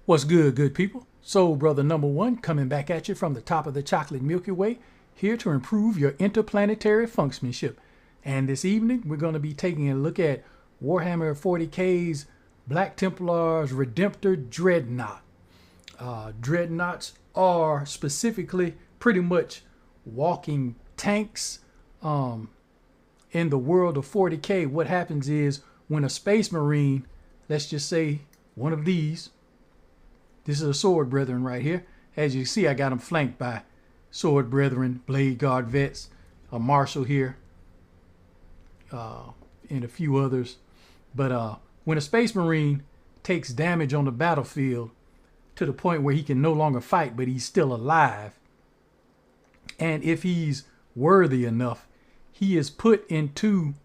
What's good, good people? Soul Brother number one coming back at you from the top of the chocolate Milky Way, here to improve your interplanetary functionship. And this evening, we're going to be taking a look at Warhammer 40K's Black Templar's Redemptor Dreadnought. Dreadnoughts are specifically pretty much walking tanks. In the world of 40K, what happens is when a Space Marine, let's just say one of these, this is a Sword Brethren right here. As you see, I got them flanked by Sword Brethren, Blade Guard vets, a Marshal here, and a few others. But when a Space Marine takes damage on the battlefield to the point where he can no longer fight, but he's still alive, and if he's worthy enough, he is put into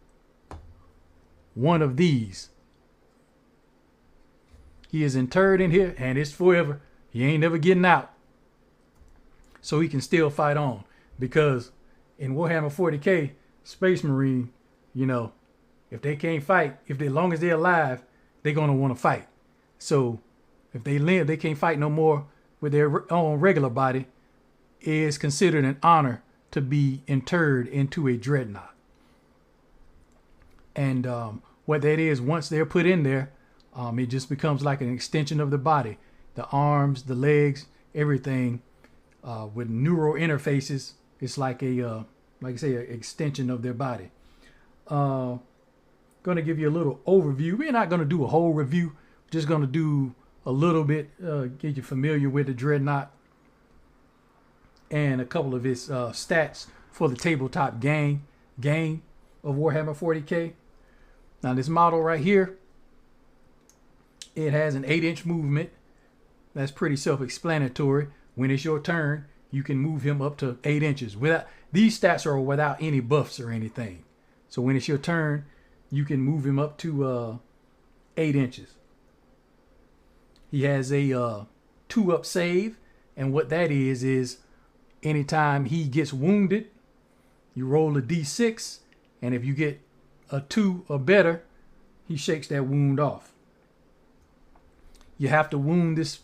one of these. He is interred in here, and it's forever. He ain't never getting out. So he can still fight on. Because in Warhammer 40K, Space Marine, if they can't fight, as long as they're alive, they're going to want to fight. So if they live, they can't fight no more with their own regular body. It is considered an honor to be interred into a dreadnought. And what that is, once they're put in there, it just becomes like an extension of the body. The arms, the legs, everything with neural interfaces. It's like an extension of their body. Going to give you a little overview. We're not going to do a whole review. Just going to do a little bit, get you familiar with the Dreadnought and a couple of its stats for the tabletop game of Warhammer 40K. Now this model right here, it has an 8-inch movement. That's pretty self-explanatory. When it's your turn, you can move him up to 8 inches. These stats are without any buffs or anything. So when it's your turn, you can move him up to 8 inches. He has a 2-up save, and what that is anytime he gets wounded, you roll a d6, and if you get a 2 or better, he shakes that wound off. You have to wound this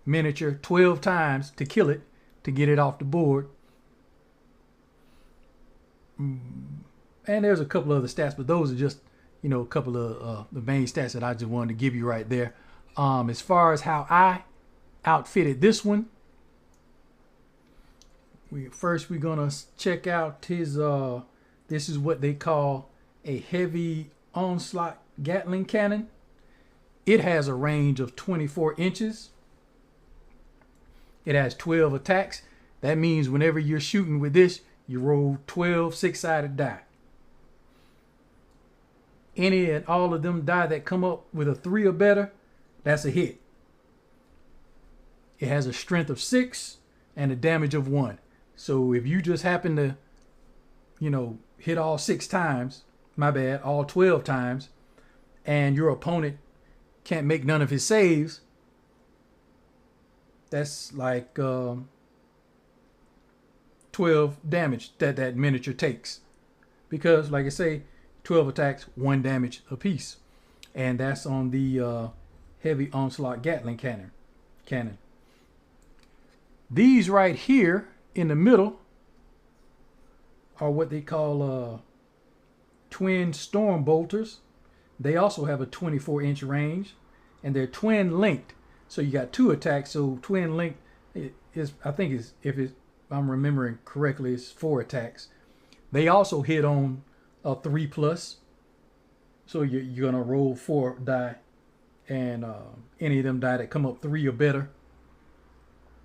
miniature 12 times to kill it, to get it off the board. And there's a couple other stats, but those are just, a couple of the main stats that I just wanted to give you right there. As far as how I outfitted this one, we're going to check out his, this is what they call a heavy onslaught Gatling cannon. It has a range of 24 inches. It has 12 attacks. That means whenever you're shooting with this, you roll 12 6-sided die. Any and all of them die that come up with a 3 or better, that's a hit. It has a strength of 6 and a damage of 1. So if you just happen to, hit all 6 times, all 12 times, and your opponent can't make none of his saves, that's like 12 damage that miniature takes. Because, like I say, 12 attacks, 1 damage apiece. And that's on the heavy onslaught Gatling cannon. These right here in the middle are what they call twin storm bolters. They also have a 24-inch range, and they're twin linked. So you got 2 attacks. So twin linked is, I think, if I'm remembering correctly, it's 4 attacks. They also hit on a 3+. So you're gonna roll 4 die, and any of them die that come up 3 or better,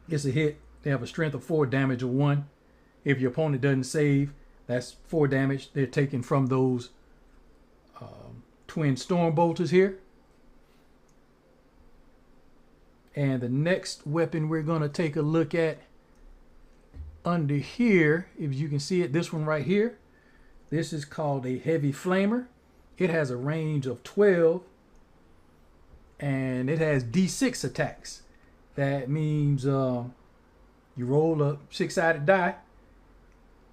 it's a hit. They have a strength of 4, damage of 1. If your opponent doesn't save, that's 4 damage they're taking from those twin storm bolters here. And the next weapon we're going to take a look at under here, if you can see it, this one right here. This is called a heavy flamer. It has a range of 12, and it has D6 attacks. That means you roll a 6-sided die,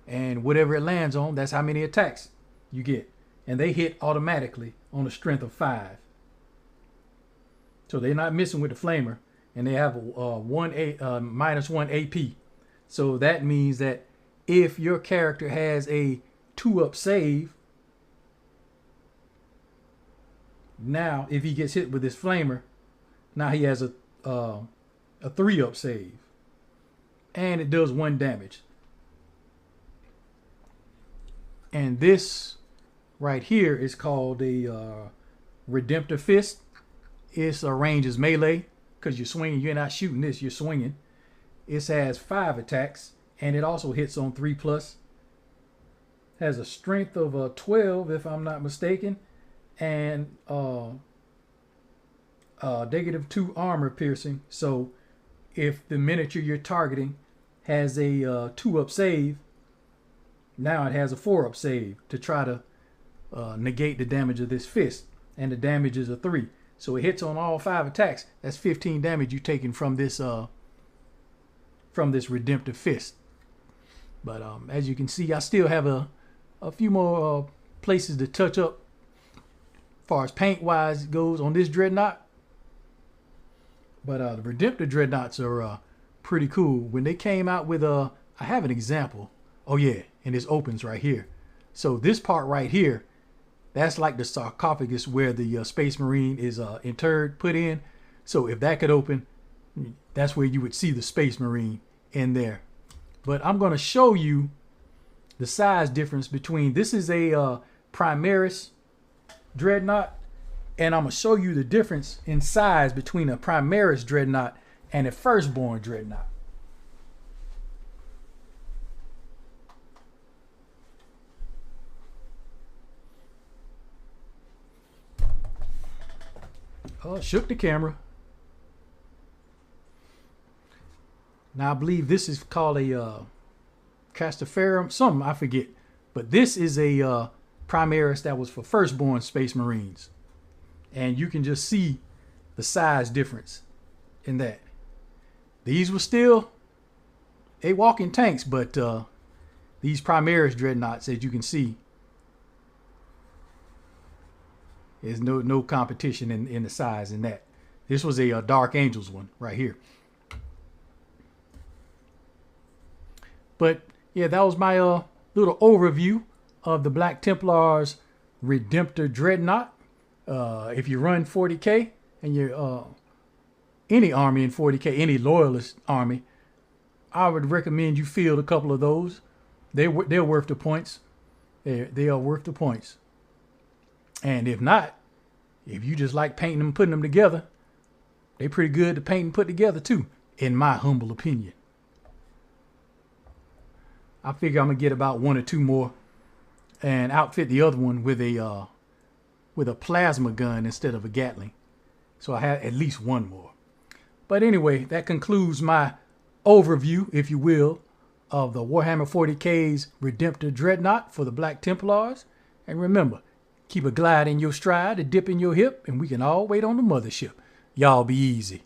and whatever it lands on, that's how many attacks you get. And they hit automatically on a strength of 5. So they're not missing with the flamer, and they have a -1 AP. So that means that if your character has a 2-up save, now if he gets hit with this flamer, now he has a 3-up save, and it does 1 damage. And this right here is called a Redemptor Fist. Its range is melee, because you're swinging. You're not shooting this, you're swinging. It has 5 attacks, and it also hits on 3+. Has a strength of 12, if I'm not mistaken, and -2 armor piercing. So if the miniature you're targeting has a 2-up save, now it has a 4-up save to try to negate the damage of this fist, and the damage is a 3. So it hits on all 5 attacks. That's 15 damage you've taken from this Redemptor Fist. But as you can see, I still have a few more places to touch up as far as paint wise goes on this Dreadnought. But the Redemptor Dreadnoughts are pretty cool. When they came out with I have an example. Oh yeah, and this opens right here. So this part right here, that's like the sarcophagus where the Space Marine is interred, put in. So if that could open, that's where you would see the Space Marine in there. But I'm going to show you the size difference between, this is a Primaris Dreadnought, and I'm going to show you the difference in size between a Primaris Dreadnought and a Firstborn Dreadnought. Oh, shook the camera. Now I believe this is called a Castaferum, something I forget. But this is a Primaris that was for Firstborn Space Marines. And you can just see the size difference in that. These were still they walking tanks, but these Primaris Dreadnoughts, as you can see, there's no competition in the size in that. This was a Dark Angels one right here. But yeah, that was my little overview of the Black Templars Redemptor Dreadnought. If you run 40K and you're any army in 40K, any loyalist army, I would recommend you field a couple of those. They're worth the points. They are worth the points. And if not, if you just like painting them, putting them together, they're pretty good to paint and put together too, in my humble opinion. I figure I'm gonna get about 1 or 2 more and outfit the other one with a plasma gun instead of a Gatling. So I have at least 1 more. But anyway, that concludes my overview, if you will, of the Warhammer 40K's Redemptor Dreadnought for the Black Templars. And remember, keep a glide in your stride, a dip in your hip, and we can all wait on the mothership. Y'all be easy.